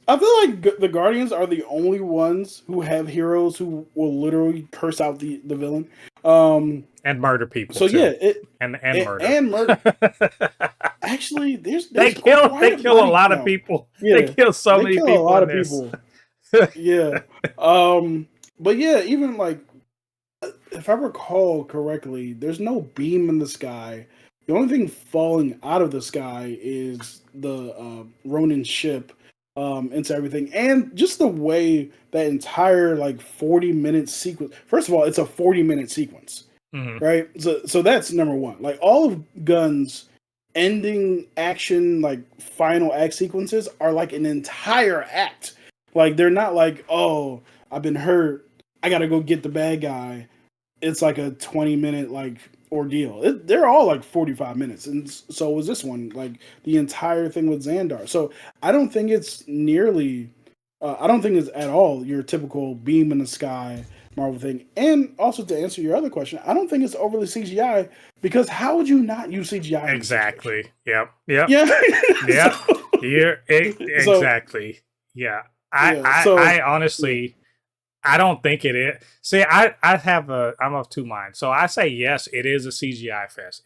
I feel like the Guardians are the only ones who have heroes who will literally curse out the villain. And murder people So yeah, too, and murder. and murder. Actually, they there's kill quite they a kill a body lot of count. people. They Yeah, kill so they many kill a people lot in of this. people. Yeah. But yeah, even like if I recall correctly, there's no beam in the sky. The only thing falling out of the sky is the Ronin ship into everything, and just the way that entire like 40-minute sequence. First of all, it's a 40-minute sequence, Mhm. right? So that's number one. Like all of Gunn's ending action, like final act sequences, are like an entire act. Like they're not like, oh, I've been hurt, I gotta go get the bad guy. It's like a 20-minute like ordeal. They're all like 45 minutes, and so was this one. Like the entire thing with Xandar. So I don't think it's nearly. I don't think it's at all your typical beam in the sky Marvel thing. And also to answer your other question, I don't think it's overly CGI because how would you not use CGI in this situation? Exactly. Yep. Yep. Yeah. Yep. Here. so Exactly. Yeah. I, yeah. I. So I yeah. honestly. I don't think it is. See, I'm of two minds. So I say yes, it is a CGI fest.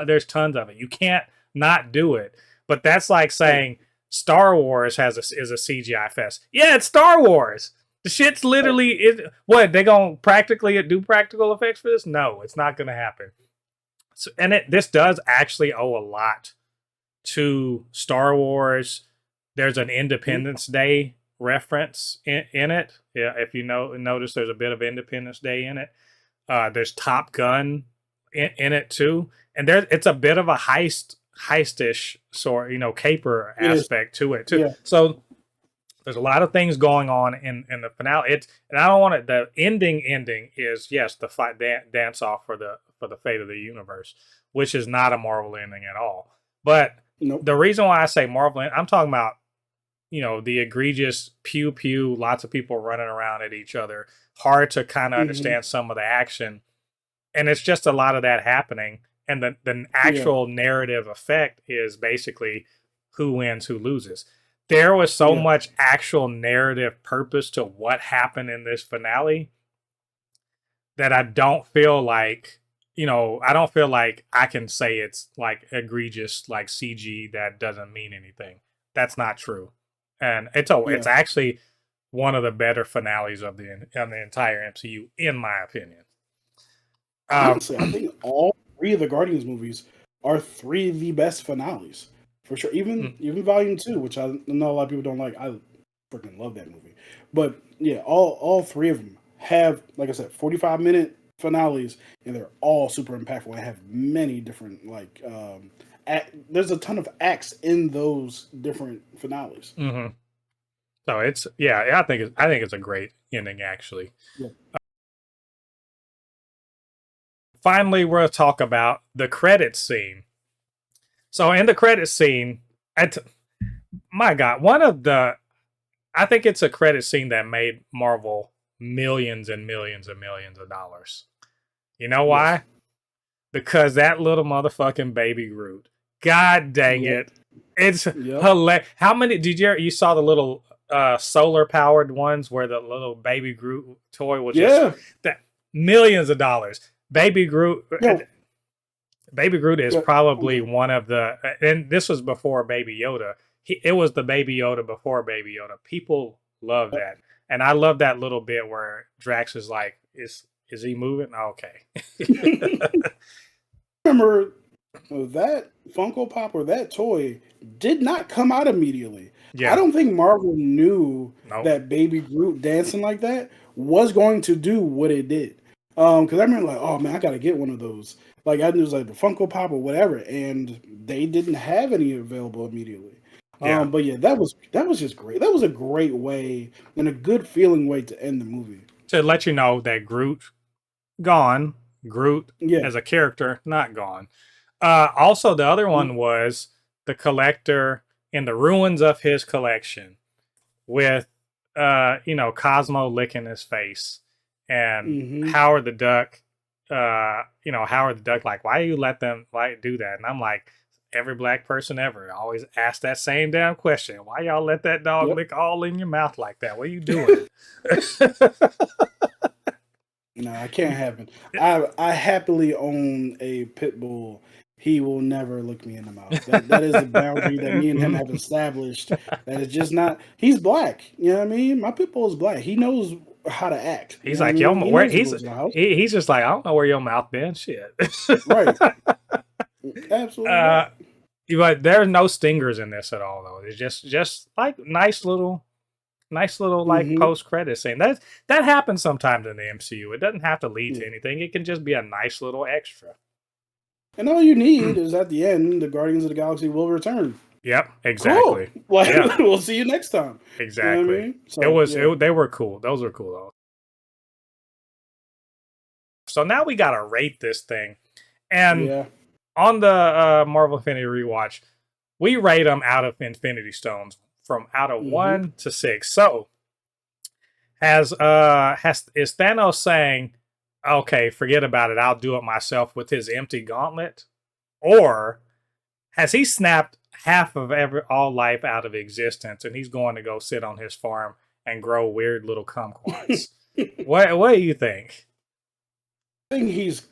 There's tons of it. You can't not do it. But that's like Oh yeah. saying Star Wars is a CGI fest. Yeah, it's Star Wars. The shit's Oh literally it. What they gonna practically do practical effects for this? No, it's not gonna happen. So, and this does actually owe a lot to Star Wars. There's an mhm. Independence Day reference in it. Yeah, if you notice, there's a bit of Independence Day in it. There's Top Gun in it too, and it's a bit of a heistish sort, caper It is. aspect to it too. Yeah. So there's a lot of things going on in the finale. And I don't want it. The ending is yes, the fight dance off for the fate of the universe, which is not a Marvel ending at all. But Nope. the reason why I say Marvel, I'm talking about the egregious pew pew, lots of people running around at each other, hard to kind of Hmm. understand some of the action, and it's just a lot of that happening. And the Yeah. actual narrative effect is basically who wins, who loses. There was so Yeah. much actual narrative purpose to what happened in this finale that I don't feel like I don't feel like I can say it's like egregious like CG that doesn't mean anything. That's not true, and it's Yeah. actually one of the better finales of the entire MCU, in my opinion. Um, Honestly, I think all three of the Guardians movies are three of the best finales for sure. Even Volume Two, which I know a lot of people don't like. I freaking love that movie. But yeah, all three of them have, like I said, 45-minute finales, and they're all super impactful and have many different like. There's a ton of acts in those different finales. mm-hmm. So it's yeah, I think it's a great ending actually. Yeah. Finally, we're gonna talk about the credits scene. So in the credits scene, my God, one of the I think it's a credit scene that made Marvel millions and millions and millions of dollars. You know Yes. why? Because that little motherfucking baby Groot. God dang Yep. it. It's Yep. hilarious. How many did you saw the little solar powered ones where the little baby Groot toy was just Yeah. that millions of dollars. Yo. Baby Groot is Yeah. probably one of the, and this was before Baby Yoda. It was the Baby Yoda before Baby Yoda. People love that, and I love that little bit where Drax is like, "Is he moving? Okay." Remember that Funko Pop or that toy did not come out immediately. I Yeah. don't think Marvel knew Nope. that Baby Groot dancing like that was going to do what it did. Because I remember like, oh man, I gotta get one of those. Like I was like the Funko Pop or whatever, and they didn't have any available immediately. Yeah. But yeah, that was just great. That was a great way and a good feeling way to end the movie. To let you know that Groot gone, Groot Yeah. as a character not gone. Also, the other one was the collector in the ruins of his collection with, Cosmo licking his face and Mm-hmm. Howard the Duck. Howard the Duck, like, why you let them like do that? And I'm like, every black person ever always ask that same damn question. Why y'all let that dog Yep. lick all in your mouth like that? What are you doing? No, I can't have it. I happily own a pit bull. He will never look me in the mouth. That is a boundary that me and him have established. That is just not. He's black. You know what I mean? My pit bull is black. He knows how to act. You He's know what I like, yo, mean? He where knows the rules of the house. he's just like, I don't know where your mouth been. Shit. Right. Absolutely uh, right. but there's no stingers in this at all, though. It's just like nice little like Mm-hmm. post credit scene. That happens sometimes in the MCU. It doesn't have to lead to Yeah. anything. It can just be a nice little extra. And all you need is at the end, the Guardians of the Galaxy will return. Yep, Cool. exactly. Like Yeah, we'll see you next time. You know what I exactly. mean? So yeah. They were cool. Those were cool though. So now we gotta rate this thing, and Yeah. on the Marvel Infinity rewatch, we rate them out of Infinity Stones from out of Mm-hmm. 1 to 6. So is Thanos saying, "Okay, forget about it. I'll do it myself" with his empty gauntlet, or has he snapped half of all life out of existence and he's going to go sit on his farm and grow weird little kumquats? What do you think? I think he's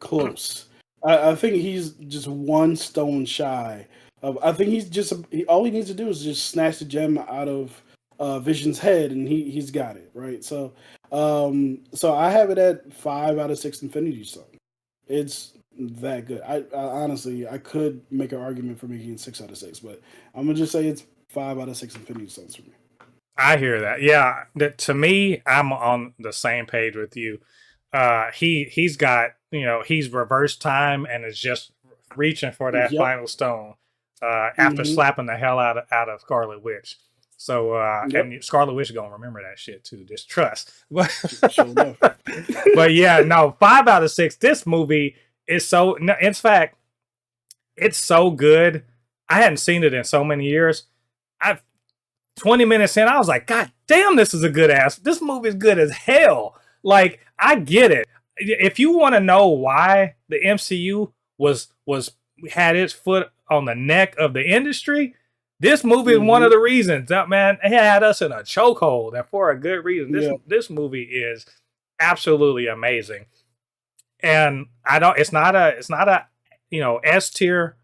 close. I think he's just one stone shy of. I think he's just all he needs to do is just snatch the gem out of Vision's head, and he's got it right. So I have it at 5 out of 6 Infinity Stone. It's that good. I honestly I could make an argument for making it 6 out of 6, but I'm gonna just say it's 5 out of 6 Infinity Stones for me. I hear that. Yeah, to me, I'm on the same page with you. He's got, he's reverse time and is just reaching for that Yep. final stone. After Mm-hmm. slapping the hell out of Scarlet Witch. So Yep. and Scarlet Witch is gonna remember that shit too. Just trust. Sure enough. But yeah, no, 5 out of 6. This movie is so. No, in fact, it's so good. I hadn't seen it in so many years. I 20 minutes in, I was like, God damn, this is a good ass. This movie is good as hell. Like, I get it. If you want to know why the MCU was had its foot on the neck of the industry, this movie is one Mm-hmm. of the reasons. That man, it had us in a chokehold, and for a good reason. This Yeah. this movie is absolutely amazing. And I don't. It's not a S tier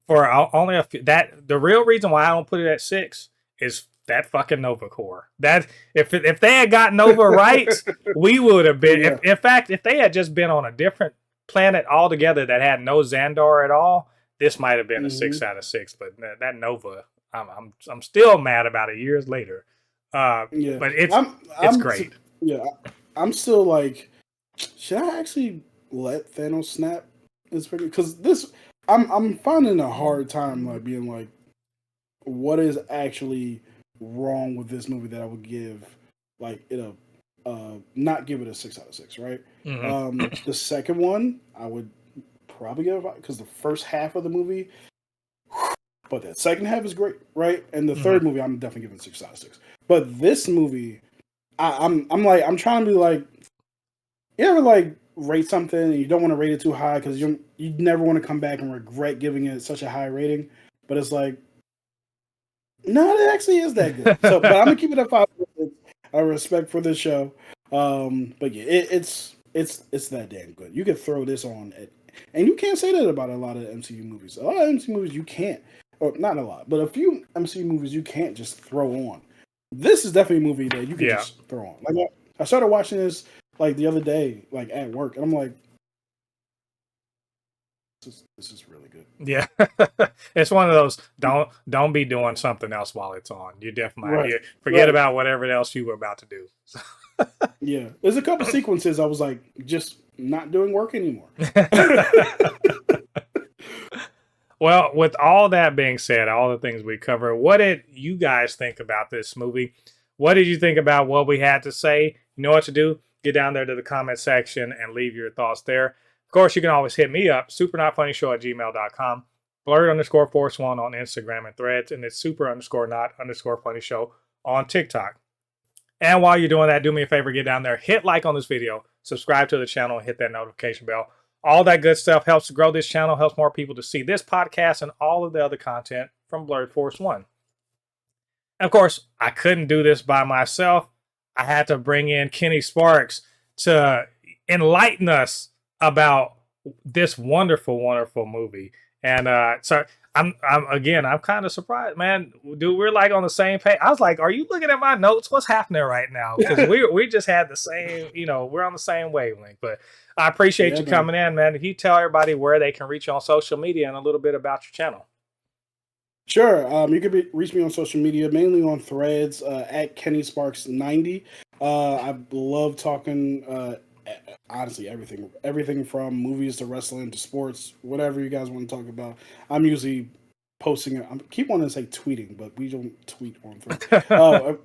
for only a few. That the real reason why I don't put it at 6 is that fucking Nova Corps. That if they had got Nova right, we would have been. Yeah. In fact, if they had just been on a different planet altogether that had no Xandar at all, this might have been a Mm-hmm. 6 out of 6. But that Nova, I'm still mad about it years later. Yeah. But it's I'm it's I'm great. yeah, I'm still like, should I actually let Thanos snap? It's pretty because this I'm finding a hard time like being like, what is actually wrong with this movie that I would give like it a not give it a 6 out of 6, right? Hmm. The second one I would probably give it because the first half of the movie, but that second half is great, right? And the Hmm. third movie I'm definitely giving 6 out of 6. But this movie, I'm like I'm trying to be like, you ever like rate something and you don't want to rate it too high because you never want to come back and regret giving it such a high rating, but it's like no, it actually is that good. So, but I'm gonna keep it at 5. I respect for the show, but yeah, it's that damn good. You could throw this on it, and you can't say that about a lot of MCU movies. A lot of MCU movies you can't, or not a lot, but a few MCU movies you can't just throw on. This is definitely a movie that you can Yeah. just throw on. Like I started watching this like the other day, like at work, and I'm like, this is really good. Yeah, it's one of those don't be doing something else while it's on. You definitely Right, forget right. about whatever else you were about to do. Yeah, there's a couple sequences I was like, just not doing work anymore. Well, with all that being said, all the things we covered, what did you guys think about this movie? What did you think about what we had to say? You know what to do. Get down there to the comment section and leave your thoughts there. Of course, you can always hit me up, supernotfunnyshow@gmail.com, blurred_force1 on Instagram and Threads, and it's super_not_funny show on TikTok. And while you're doing that, do me a favor, get down there, hit like on this video, subscribe to the channel, and hit that notification bell. All that good stuff helps to grow this channel, helps more people to see this podcast and all of the other content from Blurred Force One. And of course, I couldn't do this by myself. I had to bring in Kenny Sparks to enlighten us about this wonderful, wonderful movie. And so I'm kind of surprised, man. Dude, we're like on the same page. I was like, are you looking at my notes? What's happening right now? Because we just had the same, we're on the same wavelength. But I appreciate you coming in, man. If you tell everybody where they can reach you on social media and a little bit about your channel. Sure. You can reach me on social media, mainly on Threads at Kenny Sparks 90. I love talking honestly everything from movies to wrestling to sports, whatever you guys want to talk about. I'm usually posting. I keep wanting to say tweeting, but we don't tweet on Threads.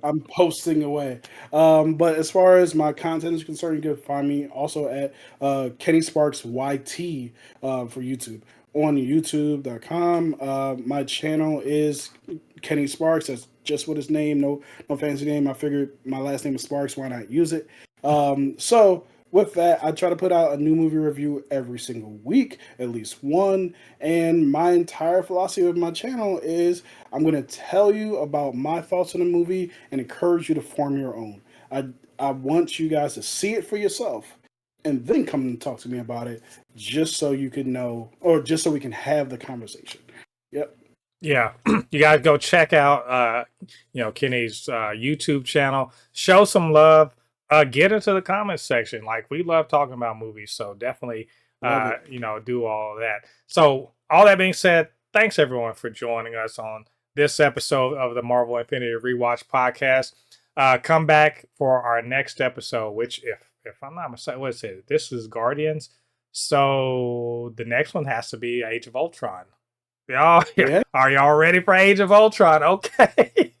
I'm posting away. But as far as my content is concerned, you can find me also at Kenny Sparks YT for YouTube. On youtube.com. My channel is Kenny Sparks. That's just what his name, no fancy name. I figured my last name is Sparks, why not use it? So with that, I try to put out a new movie review every single week, at least one. And my entire philosophy of my channel is I'm going to tell you about my thoughts on the movie and encourage you to form your own. I want you guys to see it for yourself and then come and talk to me about it, just so you can know, or just so we can have the conversation. Yep. Yeah, you guys go check out, Kenny's YouTube channel. Show some love. Get into the comments section. Like, we love talking about movies, so definitely, do all of that. So, all that being said, thanks everyone for joining us on this episode of the Marvel Infinity Rewatch podcast. Come back for our next episode, which, if I'm not mistaken, what is it? This is Guardians. So the next one has to be Age of Ultron. Y'all, are y'all ready for Age of Ultron? Okay.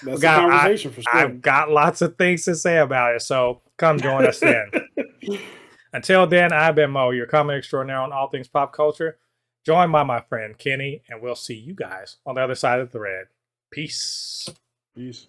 That's a conversation for sure. I've got lots of things to say about it, so come join us then. Until then, I've been Mo, your comment extraordinaire on all things pop culture, joined by my friend Kenny, and we'll see you guys on the other side of the thread. Peace. Peace.